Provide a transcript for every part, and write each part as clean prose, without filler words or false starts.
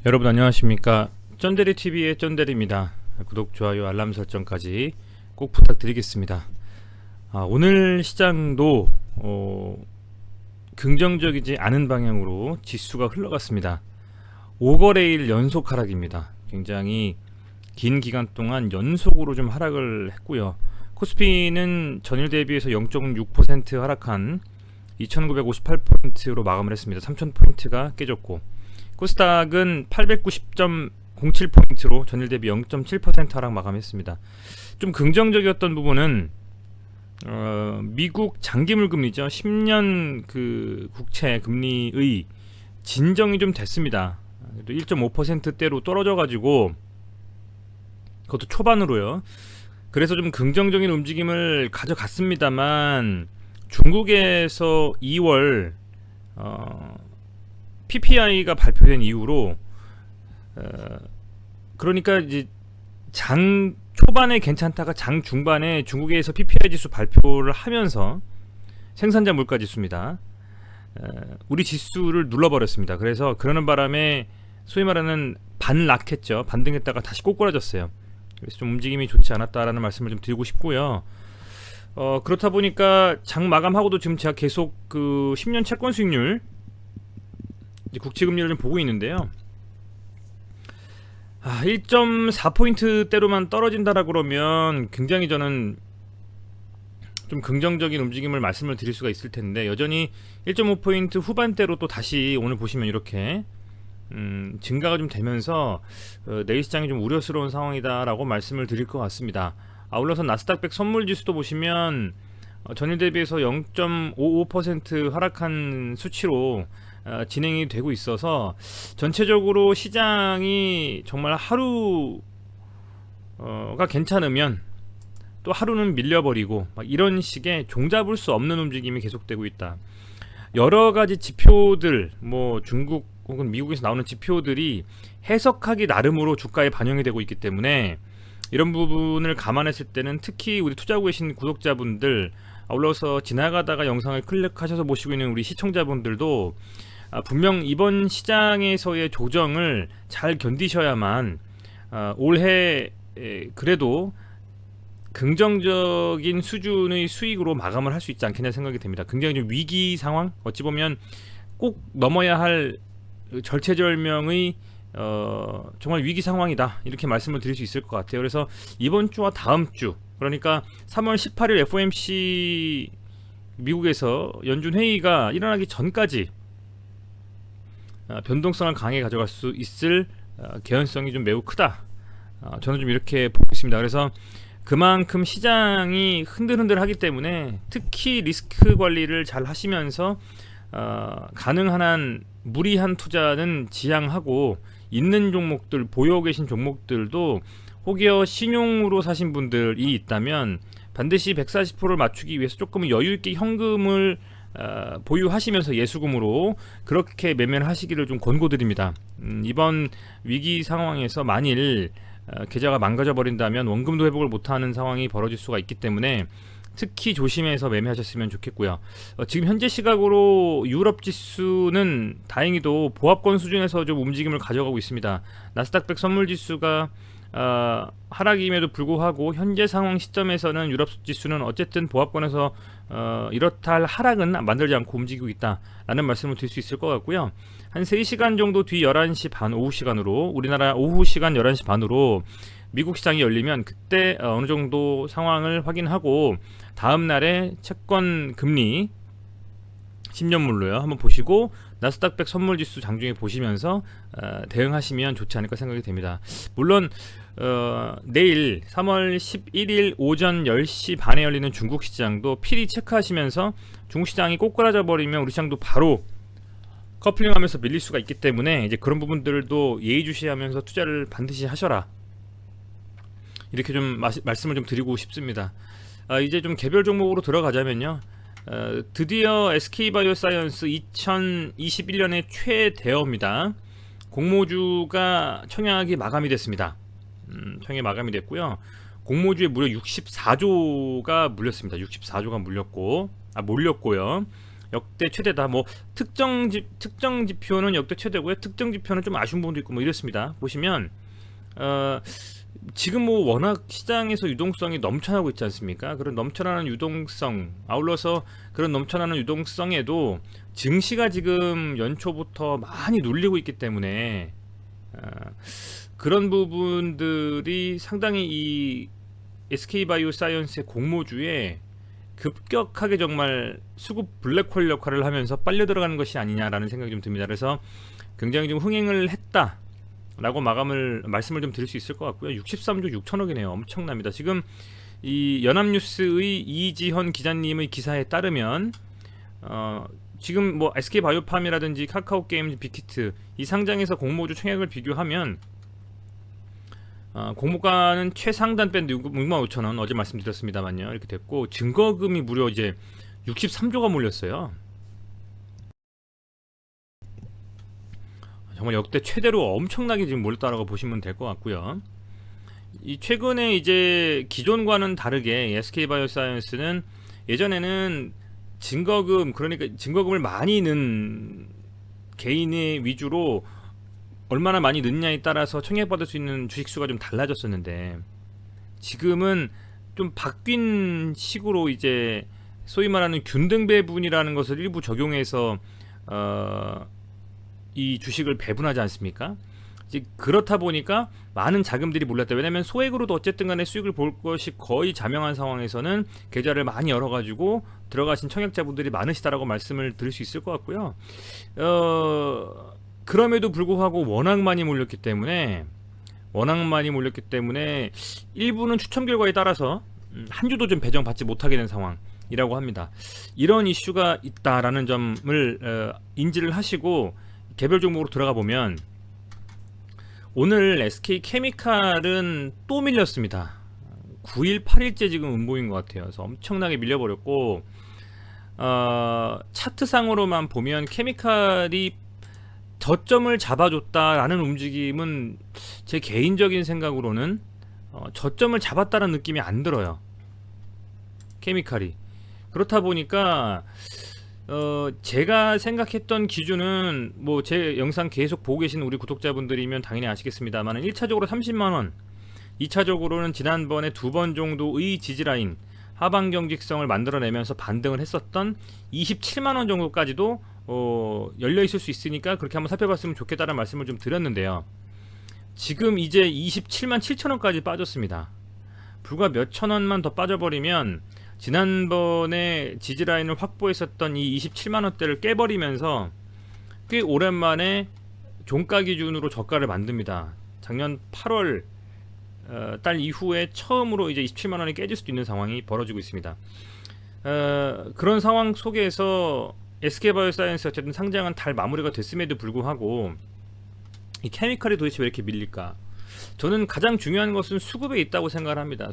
여러분 안녕하십니까. 쩐데리TV의 쩐데리입니다. 구독, 좋아요, 알람 설정까지 꼭 부탁드리겠습니다. 오늘 시장도 긍정적이지 않은 방향으로 지수가 흘러갔습니다. 5거래일 연속 하락입니다. 굉장히 긴 기간 동안 연속으로 좀 하락을 했고요. 코스피는 전일 대비해서 0.6% 하락한 2958포인트로 마감을 했습니다. 3000포인트가 깨졌고, 코스닥은 890.07포인트로 전일 대비 0.7% 하락 마감했습니다. 좀 긍정적이었던 부분은 미국 장기물금리죠. 10년 그 국채 금리의 진정이 좀 됐습니다. 1.5%대로 떨어져가지고, 그것도 초반으로요. 그래서 좀 긍정적인 움직임을 가져갔습니다만, 중국에서 2월 PPI가 발표된 이후로 그러니까 이제 장 초반에 괜찮다가 장 중반에 중국에서 PPI 지수 발표를 하면서, 생산자 물가 지수입니다. 우리 지수를 눌러버렸습니다. 그래서 그러는 바람에 소위 말하는 반락했죠. 반등했다가 다시 꼬꾸라졌어요. 그래서 좀 움직임이 좋지 않았다라는 말씀을 좀 드리고 싶고요. 그렇다 보니까 장 마감하고도 지금 제가 계속 그 10년 채권 수익률, 국채금리를 좀 보고 있는데요. 1.4포인트대로만 떨어진다라 그러면 굉장히 저는 좀 긍정적인 움직임을 말씀을 드릴 수가 있을 텐데, 여전히 1.5포인트 후반대로 또 다시 오늘 보시면 이렇게 증가가 좀 되면서 내일 시장이 좀 우려스러운 상황이다라고 말씀을 드릴 것 같습니다. 아울러서 나스닥 100 선물지수도 보시면 전일 대비해서 0.55% 하락한 수치로 진행이 되고 있어서, 전체적으로 시장이 정말 하루가 괜찮으면 또 하루는 밀려버리고 막 이런 식의 종잡을 수 없는 움직임이 계속되고 있다. 여러 가지 지표들, 뭐 중국 혹은 미국에서 나오는 지표들이 해석하기 나름으로 주가에 반영이 되고 있기 때문에, 이런 부분을 감안했을 때는 특히 우리 투자하고 계신 구독자분들, 아울러서 지나가다가 영상을 클릭하셔서 보시고 있는 우리 시청자분들도 분명 이번 시장에서의 조정을 잘 견디셔야만 올해 그래도 긍정적인 수준의 수익으로 마감을 할 수 있지 않겠냐 생각이 됩니다. 굉장히 좀 위기 상황, 어찌 보면 꼭 넘어야 할 절체절명의 정말 위기 상황이다, 이렇게 말씀을 드릴 수 있을 것 같아요. 그래서 이번 주와 다음 주, 그러니까 3월 18일 FOMC 미국에서 연준 회의가 일어나기 전까지 변동성을 강하게 가져갈 수 있을 개연성이 좀 매우 크다, 저는 좀 이렇게 보고 있습니다. 그래서 그만큼 시장이 흔들흔들하기 때문에 특히 리스크 관리를 잘 하시면서 가능한 한 무리한 투자는 지양하고, 있는 종목들, 보유하고 계신 종목들도 혹여 신용으로 사신 분들이 있다면 반드시 140%를 맞추기 위해서 조금 여유있게 현금을 보유하시면서 예수금으로 그렇게 매매를 하시기를 좀 권고드립니다. 이번 위기 상황에서 만일 계좌가 망가져 버린다면 원금도 회복을 못하는 상황이 벌어질 수가 있기 때문에 특히 조심해서 매매하셨으면 좋겠고요. 지금 현재 시각으로 유럽 지수는 다행히도 보합권 수준에서 좀 움직임을 가져가고 있습니다. 나스닥 100 선물 지수가 하락임에도 불구하고 현재 상황 시점에서는 유럽 지수는 어쨌든 보합권에서 이렇다 할 하락은 만들지 않고 움직이고 있다라는 말씀을 드릴 수 있을 것 같고요. 한 3시간 정도 뒤 11시 반 오후 시간으로, 우리나라 오후 시간 11시 반으로 미국 시장이 열리면 그때 어느 정도 상황을 확인하고 다음 날에 채권 금리 10년물로요 한번 보시고 나스닥 100 선물지수 장중에 보시면서 대응하시면 좋지 않을까 생각이 됩니다. 물론 내일 3월 11일 오전 10시 반에 열리는 중국 시장도 필히 체크하시면서, 중국 시장이 꼬꾸라져 버리면 우리 시장도 바로 커플링하면서 밀릴 수가 있기 때문에 이제 그런 부분들도 예의주시하면서 투자를 반드시 하셔라, 이렇게 좀 말씀을 좀 드리고 싶습니다. 이제 좀 개별 종목으로 들어가자면요, 드디어 SK바이오사이언스 2021년의 최대어입니다. 공모주가 청약이 마감이 됐습니다. 청약이 마감이 됐고요. 공모주에 무려 64조가 물렸습니다. 64조가 몰렸고요. 역대 최대다. 뭐 특정 지표는 역대 최대고요. 특정 지표는 좀 아쉬운 부분도 있고 뭐 이렇습니다. 보시면 지금 뭐 워낙 시장에서 유동성이 넘쳐나고 있지 않습니까? 그런 넘쳐나는 유동성, 아울러서 그런 넘쳐나는 유동성에도 증시가 지금 연초부터 많이 눌리고 있기 때문에 그런 부분들이 상당히 이 SK바이오사이언스의 공모주에 급격하게 정말 수급 블랙홀 역할을 하면서 빨려 들어가는 것이 아니냐라는 생각이 좀 듭니다. 그래서 굉장히 좀 흥행을 했다 라고 말씀을 좀 드릴 수 있을 것 같고요. 63조 6천억이네요. 엄청납니다. 지금 이 연합뉴스의 이지현 기자님의 기사에 따르면 지금 뭐 SK바이오팜이라든지 카카오게임, 빅히트 이 상장에서 공모주 총액을 비교하면 공모가는 최상단 밴드 6만 5천원 어제 말씀드렸습니다만요. 이렇게 됐고 증거금이 무려 이제 63조가 몰렸어요. 정말 역대 최대로 엄청나게 지금 몰렸다라고 보시면 될 것 같고요. 이 최근에 이제 기존과는 다르게 SK바이오사이언스는 예전에는 증거금, 그러니까 증거금을 많이 넣은 개인의 위주로 얼마나 많이 넣느냐에 따라서 청약받을 수 있는 주식수가 좀 달라졌었는데 지금은 좀 바뀐 식으로 이제 소위 말하는 균등배분이라는 것을 일부 적용해서 이 주식을 배분하지 않습니까? 이제 그렇다 보니까 많은 자금들이 몰렸다. 왜냐하면 소액으로도 어쨌든 간에 수익을 볼 것이 거의 자명한 상황에서는 계좌를 많이 열어가지고 들어가신 청약자분들이 많으시다라고 말씀을 드릴 수 있을 것 같고요. 그럼에도 불구하고 워낙 많이 몰렸기 때문에 일부는 추첨 결과에 따라서 한 주도 좀 배정받지 못하게 된 상황이라고 합니다. 이런 이슈가 있다라는 점을 인지를 하시고 개별 종목으로 들어가 보면 오늘 SK케미칼은 또 밀렸습니다. 9일 8일째 지금 음보인 것 같아요. 그래서 엄청나게 밀려버렸고 차트상으로만 보면 케미칼이 저점을 잡아줬다라는 움직임은 제 개인적인 생각으로는 저점을 잡았다는 느낌이 안 들어요. 케미칼이. 그렇다 보니까 제가 생각했던 기준은 뭐 제 영상 계속 보고 계신 우리 구독자분들이면 당연히 아시겠습니다만 1차적으로 30만원, 2차적으로는 지난번에 2번 정도의 지지라인 하방 경직성을 만들어내면서 반등을 했었던 27만원 정도까지도 열려 있을 수 있으니까 그렇게 한번 살펴봤으면 좋겠다는 말씀을 좀 드렸는데요. 지금 이제 27만 7천원까지 빠졌습니다. 불과 몇 천원만 더 빠져버리면 지난번에 지지라인을 확보했었던 이 27만원대를 깨버리면서 꽤 오랜만에 종가 기준으로 저가를 만듭니다. 작년 8월 달 이후에 처음으로 이제 27만원이 깨질 수도 있는 상황이 벌어지고 있습니다. 그런 상황 속에서 SK바이오사이언스 어쨌든 상장은 달 마무리가 됐음에도 불구하고 이 케미칼이 도대체 왜 이렇게 밀릴까? 저는 가장 중요한 것은 수급에 있다고 생각을 합니다.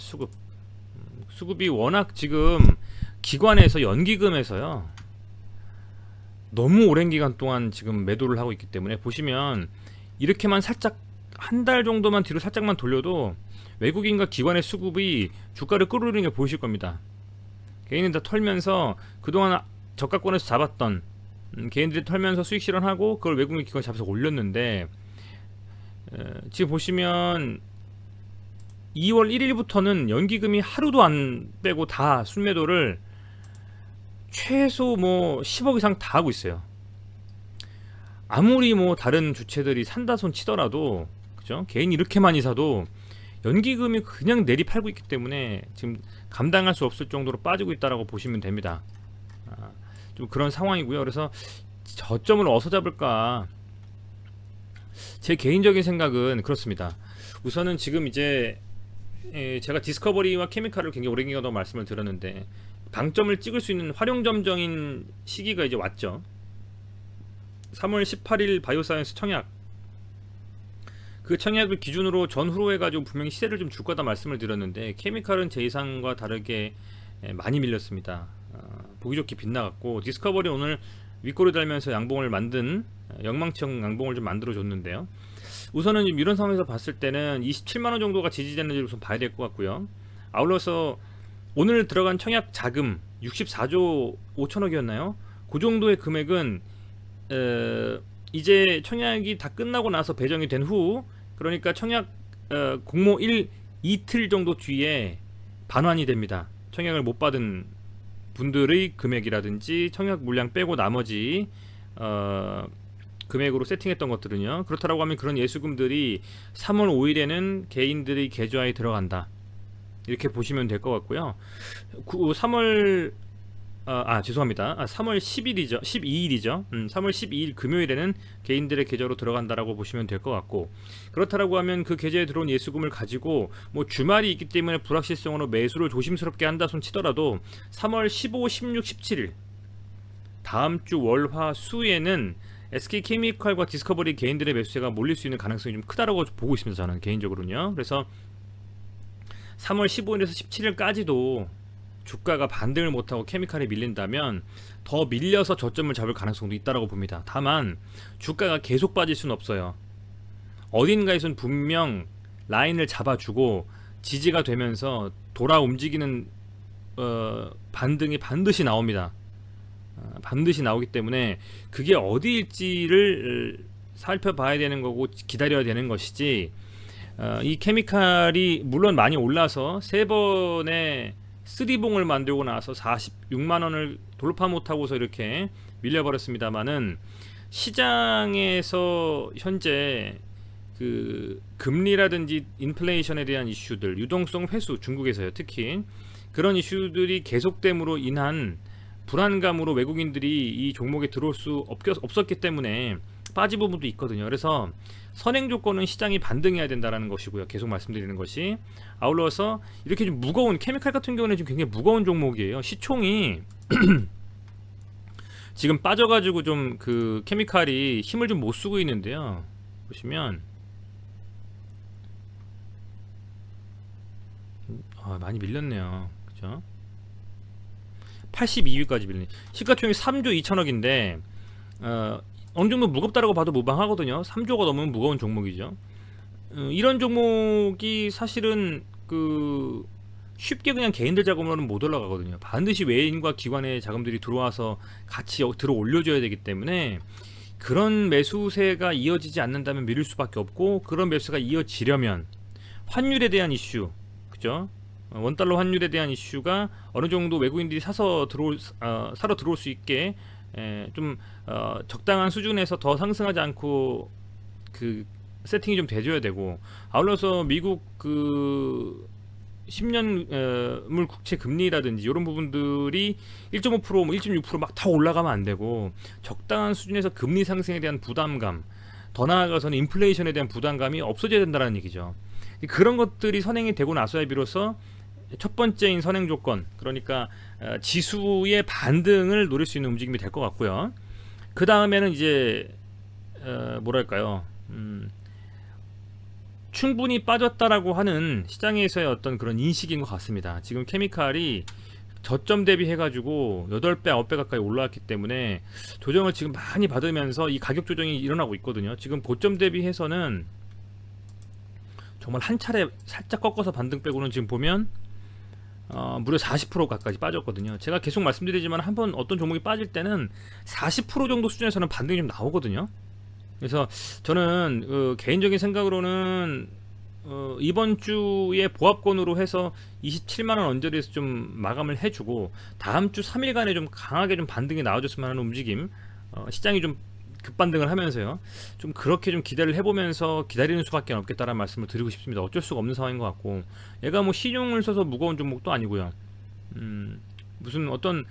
수급이 워낙 지금 기관에서 연기금에서요 너무 오랜 기간 동안 지금 매도를 하고 있기 때문에 보시면 이렇게만 살짝 한 달 정도만 뒤로 살짝만 돌려도 외국인과 기관의 수급이 주가를 끌어올리는 게 보이실 겁니다. 개인은 다 털면서 그동안 저가권에서 잡았던 개인들이 털면서 수익 실현하고 그걸 외국인 기관이 잡아서 올렸는데 지금 보시면 2월 1일부터는 연기금이 하루도 안 빼고 다 순매도를 최소 뭐 10억 이상 다 하고 있어요. 아무리 뭐 다른 주체들이 산다 손 치더라도 그죠? 개인이 이렇게 많이 사도 연기금이 그냥 내리팔고 있기 때문에 지금 감당할 수 없을 정도로 빠지고 있다라고 보시면 됩니다. 좀 그런 상황이고요. 그래서 저점을 어디서 잡을까? 제 개인적인 생각은 그렇습니다. 우선은 지금 이제 제가 디스커버리와 케미칼을 굉장히 오랜 기간 동안 말씀을 드렸는데 방점을 찍을 수 있는 활용점정인 시기가 이제 왔죠. 3월 18일 바이오사이언스 청약, 그 청약을 기준으로 전후로 해가지고 분명히 시세를 좀 줄 거다 말씀을 드렸는데 케미칼은 제 예상과 다르게 많이 밀렸습니다. 보기 좋게 빗나갔고 디스커버리 오늘 윗꼬리 달면서 양봉을 만든 영망청 양봉을 좀 만들어 줬는데요. 우선은 이런 상황에서 봤을 때는 27만원 정도가 지지되는지 우선 봐야 될 것 같고요. 아울러서 오늘 들어간 청약 자금 64조 5천억이었나요? 그 정도의 금액은 이제 청약이 다 끝나고 나서 배정이 된 후, 그러니까 청약 공모 이틀 정도 뒤에 반환이 됩니다. 청약을 못 받은 분들의 금액이라든지 청약 물량 빼고 나머지 금액으로 세팅했던 것들은요. 그렇다라고 하면 그런 예수금들이 3월 5일에는 개인들의 계좌에 들어간다, 이렇게 보시면 될 것 같고요. 3월 죄송합니다. 3월 10일이죠. 12일이죠. 3월 12일 금요일에는 개인들의 계좌로 들어간다라고 보시면 될 것 같고, 그렇다라고 하면 그 계좌에 들어온 예수금을 가지고 뭐 주말이 있기 때문에 불확실성으로 매수를 조심스럽게 한다 손 치더라도 3월 15, 16, 17일 다음 주 월화 수에는 SK케미칼과 디스커버리 개인들의 매수세가 몰릴 수 있는 가능성이 좀 크다라고 보고 있습니다. 저는 개인적으로는요. 그래서 3월 15일에서 17일까지도 주가가 반등을 못하고 케미칼이 밀린다면 더 밀려서 저점을 잡을 가능성도 있다고 봅니다. 다만 주가가 계속 빠질 수는 없어요. 어딘가에선 분명 라인을 잡아주고 지지가 되면서 돌아 움직이는 반등이 반드시 나옵니다. 반드시 나오기 때문에 그게 어디일지를 살펴봐야 되는 거고 기다려야 되는 것이지, 이 케미칼이 물론 많이 올라서 3번의 쓰리봉을 만들고 나서 46만원을 돌파 못하고서 이렇게 밀려버렸습니다만은, 시장에서 현재 그 금리라든지 인플레이션에 대한 이슈들, 유동성 회수, 중국에서요 특히 그런 이슈들이 계속됨으로 인한 불안감으로 외국인들이 이 종목에 들어올 수 없었기 때문에 빠진 부분도 있거든요. 그래서 선행 조건은 시장이 반등해야 된다라는 것이고요. 계속 말씀드리는 것이, 아울러서 이렇게 좀 무거운 케미칼 같은 경우는 지금 굉장히 무거운 종목이에요. 시총이 지금 빠져가지고 좀 그 케미칼이 힘을 좀 못 쓰고 있는데요. 보시면 많이 밀렸네요. 그죠? 82위까지 밀리네. 시가총액 3조 2천억인데 어느 정도 무겁다라고 봐도 무방하거든요. 3조가 넘으면 무거운 종목이죠. 이런 종목이 사실은 그 쉽게 그냥 개인들 자금으로는 못 올라가거든요. 반드시 외인과 기관의 자금들이 들어와서 같이 들어 올려줘야 되기 때문에 그런 매수세가 이어지지 않는다면 밀릴 수밖에 없고, 그런 매수세가 이어지려면 환율에 대한 이슈, 그죠? 원달러 환율에 대한 이슈가 어느 정도 외국인들이 사러 들어올 수 있게 좀 적당한 수준에서 더 상승하지 않고 그 세팅이 좀 돼줘야 되고, 아울러서 미국 그 10년물 국채 금리라든지 이런 부분들이 1.5%, 1.6% 막 다 올라가면 안 되고, 적당한 수준에서 금리 상승에 대한 부담감, 더 나아가서는 인플레이션에 대한 부담감이 없어져야 된다는 얘기죠. 그런 것들이 선행이 되고 나서야 비로소 첫 번째인 선행 조건, 그러니까 지수의 반등을 노릴 수 있는 움직임이 될 것 같고요. 그 다음에는 이제 뭐랄까요, 충분히 빠졌다라고 하는 시장에서의 어떤 그런 인식인 것 같습니다. 지금 케미칼이 저점 대비해가지고 8배, 9배 가까이 올라왔기 때문에 조정을 지금 많이 받으면서 이 가격 조정이 일어나고 있거든요. 지금 고점 대비해서는 정말 한 차례 살짝 꺾어서 반등 빼고는 지금 보면 무려 40% 가까이 빠졌거든요. 제가 계속 말씀드리지만 한번 어떤 종목이 빠질 때는 40% 정도 수준에서는 반등이 좀 나오거든요. 그래서 저는 개인적인 생각으로는 이번 주에 보합권으로 해서 27만원 언저리에서 좀 마감을 해주고, 다음 주 3일간에 좀 강하게 좀 반등이 나와줬으면 하는 움직임, 시장이 좀 급반등을 하면서요, 좀 그렇게 좀 기대를 해보면서 기다리는 수밖에 없겠다라는 말씀을 드리고 싶습니다. 어쩔 수가 없는 상황인 것 같고, 얘가 뭐 신용을 써서 무거운 종목도 아니고요. 무슨 어떤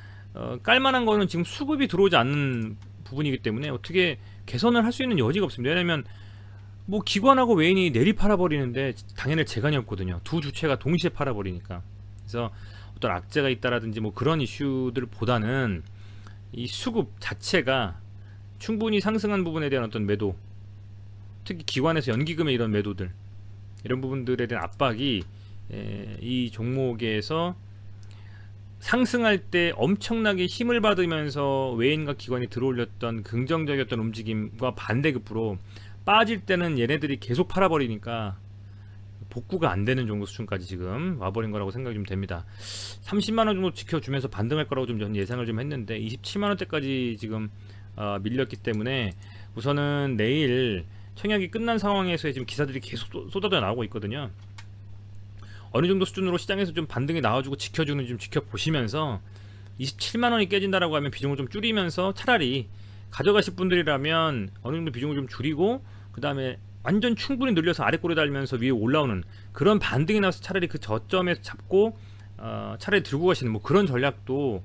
깔만한 거는 지금 수급이 들어오지 않는 부분이기 때문에 어떻게 개선을 할 수 있는 여지가 없습니다. 왜냐면 뭐 기관하고 외인이 내리 팔아버리는데 당연히 재간이 없거든요. 두 주체가 동시에 팔아버리니까. 그래서 어떤 악재가 있다라든지 뭐 그런 이슈들보다는 이 수급 자체가 충분히 상승한 부분에 대한 어떤 매도, 특히 기관에서 연기금의 이런 매도들, 이런 부분들에 대한 압박이 이 종목에서 상승할 때 엄청나게 힘을 받으면서 외인과 기관이 들어올렸던 긍정적이었던 움직임과 반대급부로 빠질 때는 얘네들이 계속 팔아버리니까 복구가 안 되는 정도 수준까지 지금 와버린 거라고 생각이 좀 됩니다. 30만 원 정도 지켜주면서 반등할 거라고 좀 저는 예상을 좀 했는데 27만 원대까지 지금 밀렸기 때문에 우선은 내일 청약이 끝난 상황에서 지금 기사들이 계속 쏟아져 나오고 있거든요. 어느 정도 수준으로 시장에서 좀 반등이 나와주고 지켜주는 좀 지켜보시면서 27만 원이 깨진다라고 하면 비중을 좀 줄이면서 차라리 가져가실 분들이라면 어느 정도 비중을 좀 줄이고 그 다음에 완전 충분히 늘려서 아래 꼬리 달면서 위에 올라오는 그런 반등이 나서 차라리 그 저점에서 잡고 차라리 들고 가시는 뭐 그런 전략도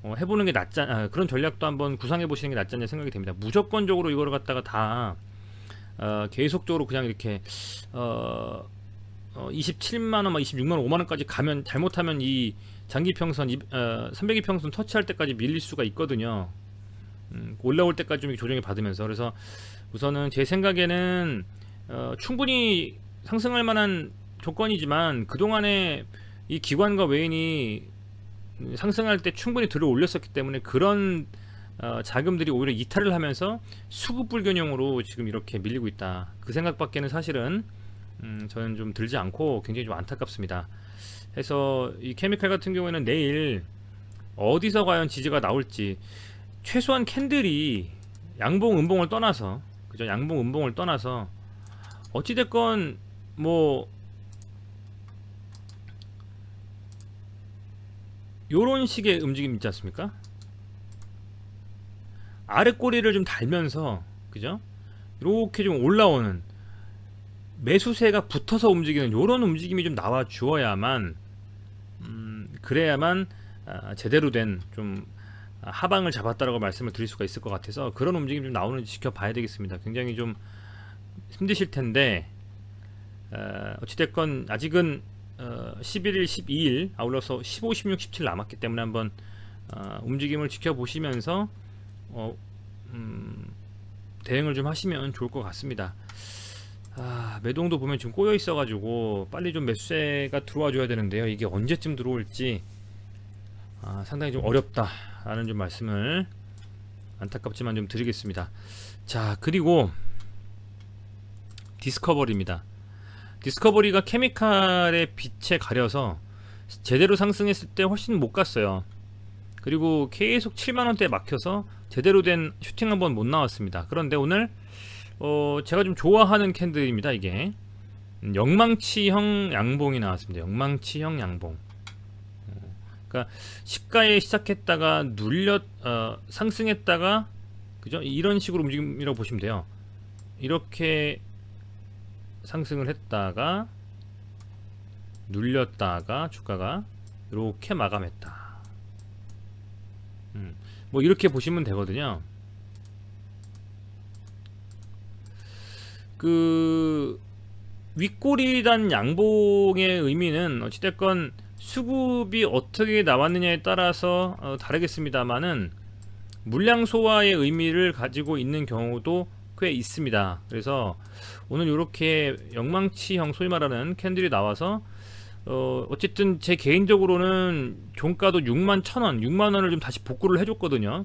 해보는 게 낫지 그런 전략도 한번 구상해 보시는 게 낫지 않냐 생각이 됩니다. 무조건적으로 이거를 갖다가 다 계속적으로 그냥 이렇게 27만원, 26만원, 5만원까지 가면 잘못하면 이 장기평선 300이평선 터치할 때까지 밀릴 수가 있거든요. 올라올 때까지 좀 조정을 받으면서. 그래서 우선은 제 생각에는 충분히 상승할 만한 조건이지만 그동안에 이 기관과 외인이 상승할 때 충분히 들어 올렸었기 때문에 그런 자금들이 오히려 이탈을 하면서 수급 불균형으로 지금 이렇게 밀리고 있다. 그 생각밖에는 사실은 저는 좀 들지 않고 굉장히 좀 안타깝습니다. 해서 이 케미칼 같은 경우에는 내일 어디서 과연 지지가 나올지 최소한 캔들이 양봉 음봉을 떠나서 그죠? 양봉 음봉을 떠나서 어찌됐건 뭐 요런 식의 움직임 있지 않습니까? 아래 꼬리를 좀 달면서 그죠? 이렇게 좀 올라오는 매수세가 붙어서 움직이는 요런 움직임이 좀 나와 주어야만 그래야만 제대로 된 좀 하방을 잡았다라고 말씀을 드릴 수가 있을 것 같아서 그런 움직임 좀 나오는지 지켜봐야 되겠습니다. 굉장히 좀 힘드실 텐데 어찌됐건 아직은 11일, 12일 아울러서 15, 16, 17 남았기 때문에 한번 움직임을 지켜보시면서 대응을 좀 하시면 좋을 것 같습니다. 매동도 보면 지금 꼬여 있어 가지고 빨리 좀 매수세가 들어와 줘야 되는데요. 이게 언제쯤 들어올지 상당히 좀 어렵다 라는 좀 말씀을 안타깝지만 좀 드리겠습니다. 자, 그리고 디스커버리입니다. 디스커버리가 케미칼의 빛에 가려서 제대로 상승했을 때 훨씬 못 갔어요. 그리고 계속 7만원대에 막혀서 제대로 된 슈팅 한번 못 나왔습니다. 그런데 오늘 제가 좀 좋아하는 캔들입니다. 이게 영망치형 양봉이 나왔습니다. 영망치형 양봉. 그러니까 시가에 시작했다가 상승했다가 그죠? 이런 식으로 움직임이라고 보시면 돼요. 이렇게 상승을 했다가 눌렸다가 주가가 이렇게 마감했다. 뭐 이렇게 보시면 되거든요. 그 윗꼬리단 양봉의 의미는 어찌됐건 수급이 어떻게 나왔느냐에 따라서 다르겠습니다만은 물량 소화의 의미를 가지고 있는 경우도 꽤 있습니다. 그래서 오늘 이렇게 영망치형 소위 말하는 캔들이 나와서 어쨌든 제 개인적으로는 종가도 61,000원, 6만원을 좀 다시 복구를 해줬거든요.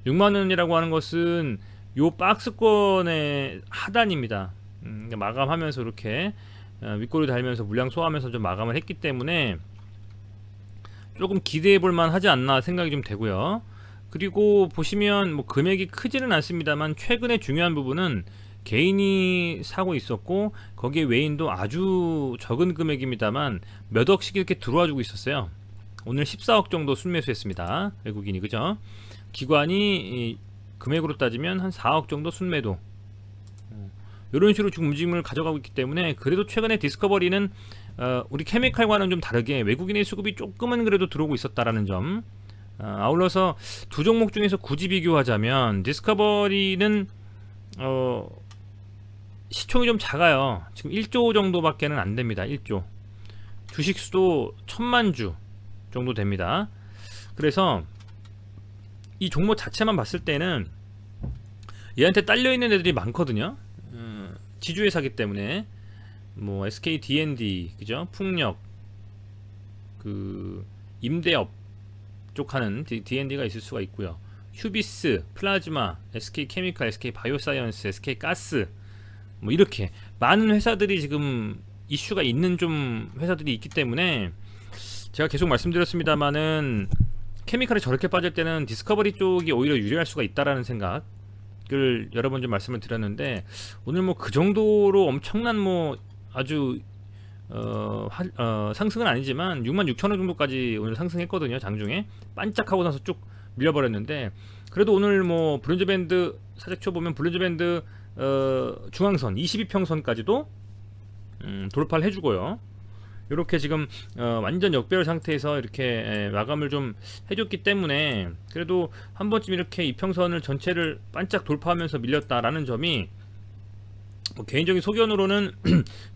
6만원이라고 하는 것은 요 박스권의 하단입니다. 마감하면서 이렇게 윗꼬리 달면서 물량 소화하면서 좀 마감을 했기 때문에 조금 기대해 볼만 하지 않나 생각이 좀 되고요. 그리고 보시면 뭐 금액이 크지는 않습니다만 최근에 중요한 부분은 개인이 사고 있었고 거기에 외인도 아주 적은 금액입니다만 몇 억씩 이렇게 들어와 주고 있었어요. 오늘 14억 정도 순매수했습니다. 외국인이 그죠? 기관이 금액으로 따지면 한 4억 정도 순매도 이런 식으로 지금 움직임을 가져가고 있기 때문에 그래도 최근에 디스커버리는 우리 케미칼과는 좀 다르게 외국인의 수급이 조금은 그래도 들어오고 있었다라는 점. 아울러서 두 종목 중에서 굳이 비교하자면 디스커버리는 시총이 좀 작아요. 지금 1조 정도밖에는 안 됩니다. 1조. 주식수도 1000만 주 정도 됩니다. 그래서 이 종목 자체만 봤을 때는 얘한테 딸려 있는 애들이 많거든요. 지주회사기 때문에 뭐 SK D&D 그죠? 풍력 그 임대업 쪽 하는 D&D가 있을 수가 있고요. 휴비스, 플라즈마, SK 케미칼, SK 바이오사이언스, SK 가스 뭐 이렇게 많은 회사들이 지금 이슈가 있는 좀 회사들이 있기 때문에 제가 계속 말씀드렸습니다만은 케미칼이 저렇게 빠질 때는 디스커버리 쪽이 오히려 유리할 수가 있다라는 생각을 여러 번 좀 말씀을 드렸는데, 오늘 뭐 그 정도로 엄청난 뭐 아주 상승은 아니지만 66,000원 정도까지 오늘 상승했거든요. 장중에 반짝하고 나서 쭉 밀려버렸는데, 그래도 오늘 뭐 브론즈 밴드 사직초 보면 브론즈 밴드 중앙선 22평선까지도 돌파를 해주고요. 이렇게 지금 완전 역배열 상태에서 이렇게 마감을 좀 해줬기 때문에 그래도 한 번쯤 이렇게 이평선을 전체를 반짝 돌파하면서 밀렸다라는 점이 뭐 개인적인 소견으로는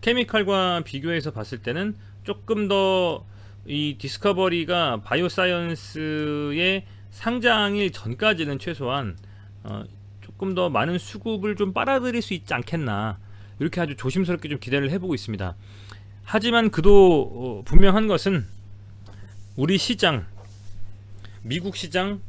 케미칼과 비교해서 봤을 때는 조금 더 이 디스커버리가 바이오사이언스의 상장일 전까지는 최소한 조금 더 많은 수급을 좀 빨아들일 수 있지 않겠나, 이렇게 아주 조심스럽게 좀 기대를 해보고 있습니다. 하지만 그도 분명한 것은 우리 시장, 미국 시장,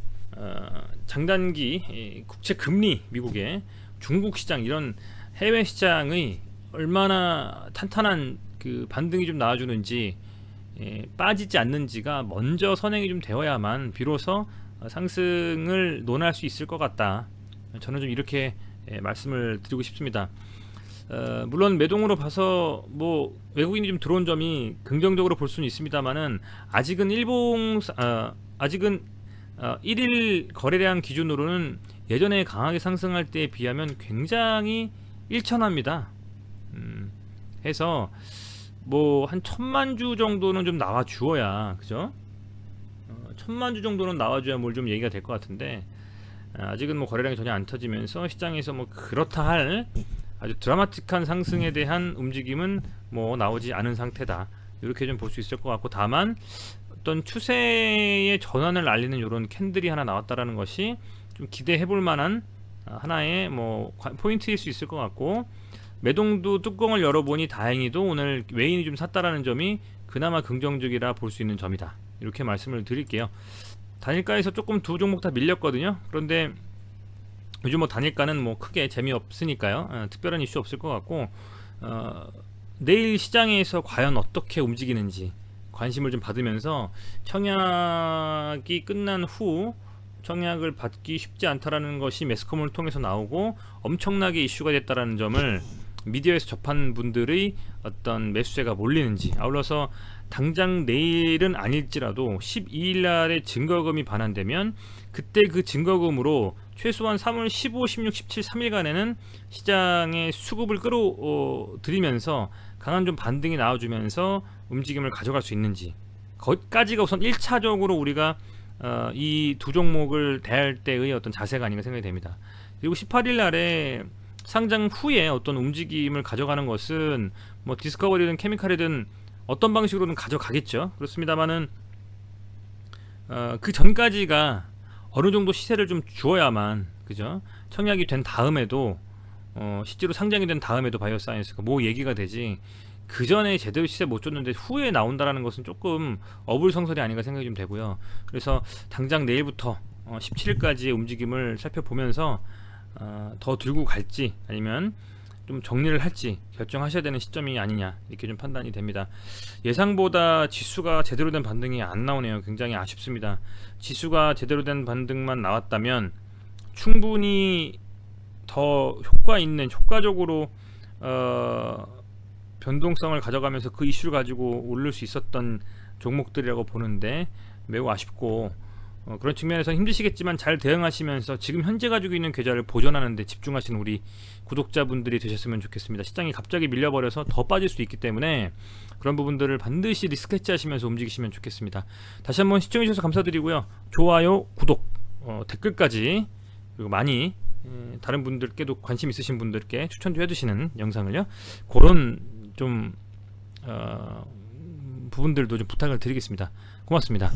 장단기 국채 금리, 미국의 중국 시장, 이런 해외 시장의 얼마나 탄탄한 그 반등이 좀 나와주는지, 빠지지 않는지가 먼저 선행이 좀 되어야만 비로소 상승을 논할 수 있을 것 같다. 저는 좀 이렇게 말씀을 드리고 싶습니다. 물론 매동으로 봐서 뭐 외국인이 좀 들어온 점이 긍정적으로 볼 수는 있습니다만은 아직은 아직은 1일 거래량 기준으로는 예전에 강하게 상승할 때에 비하면 굉장히 일천합니다. 해서 뭐 한 1000만 주 정도는 좀 나와 주어야, 그죠? 1000만 주 정도는 나와줘야 뭘 좀 얘기가 될 것 같은데, 아직은 뭐 거래량이 전혀 안 터지면서 시장에서 뭐 그렇다 할 아주 드라마틱한 상승에 대한 움직임은 뭐 나오지 않은 상태다, 이렇게 좀 볼 수 있을 것 같고, 다만 어떤 추세의 전환을 알리는 이런 캔들이 하나 나왔다라는 것이 좀 기대해 볼 만한 하나의 뭐 포인트일 수 있을 것 같고, 매동도 뚜껑을 열어보니 다행히도 오늘 외인이 좀 샀다라는 점이 그나마 긍정적이라 볼 수 있는 점이다, 이렇게 말씀을 드릴게요. 단일가에서 조금 두 종목 다 밀렸거든요. 그런데 요즘 뭐 단일가는 뭐 크게 재미없으니까요. 특별한 이슈 없을 것 같고, 내일 시장에서 과연 어떻게 움직이는지 관심을 좀 받으면서, 청약이 끝난 후 청약을 받기 쉽지 않다라는 것이 매스컴을 통해서 나오고 엄청나게 이슈가 됐다라는 점을 미디어에서 접한 분들의 어떤 매수세가 몰리는지, 아울러서 당장 내일은 아닐지라도 12일 날에 증거금이 반환되면 그때 그 증거금으로 최소한 3월 15, 16, 17, 3일간에는 시장의 수급을 끌어들이면서 강한 좀 반등이 나와주면서 움직임을 가져갈 수 있는지, 거기까지가 우선 1차적으로 우리가 이 두 종목을 대할 때의 어떤 자세가 아닌가 생각이 됩니다. 그리고 18일 날에 상장 후에 어떤 움직임을 가져가는 것은 뭐 디스커버리든 케미칼이든 어떤 방식으로든 가져가겠죠. 그렇습니다만은 그 전까지가 어느 정도 시세를 좀 주어야만, 그죠? 청약이 된 다음에도 실제로 상장이 된 다음에도 바이오사이언스가 뭐 얘기가 되지, 그 전에 제대로 시세 못 줬는데 후에 나온다라는 것은 조금 어불성설이 아닌가 생각이 좀 되고요. 그래서 당장 내일부터 17일까지의 움직임을 살펴보면서 더 들고 갈지 아니면 좀 정리를 할지 결정하셔야 되는 시점이 아니냐, 이렇게 좀 판단이 됩니다. 예상보다 지수가 제대로 된 반등이 안 나오네요. 굉장히 아쉽습니다. 지수가 제대로 된 반등만 나왔다면 충분히 더 효과 있는, 효과적으로 변동성을 가져가면서 그 이슈를 가지고 오를 수 있었던 종목들이라고 보는데 매우 아쉽고, 그런 측면에서 힘드시겠지만 잘 대응하시면서 지금 현재 가지고 있는 계좌를 보존하는 데 집중하시는 우리 구독자분들이 되셨으면 좋겠습니다. 시장이 갑자기 밀려버려서 더 빠질 수 있기 때문에 그런 부분들을 반드시 리스크 해치하시면서 움직이시면 좋겠습니다. 다시 한번 시청해주셔서 감사드리고요. 좋아요, 구독, 댓글까지, 그리고 많이 다른 분들께도 관심 있으신 분들께 추천도 해주시는 영상을요, 그런 좀 부분들도 좀 부탁을 드리겠습니다. 고맙습니다.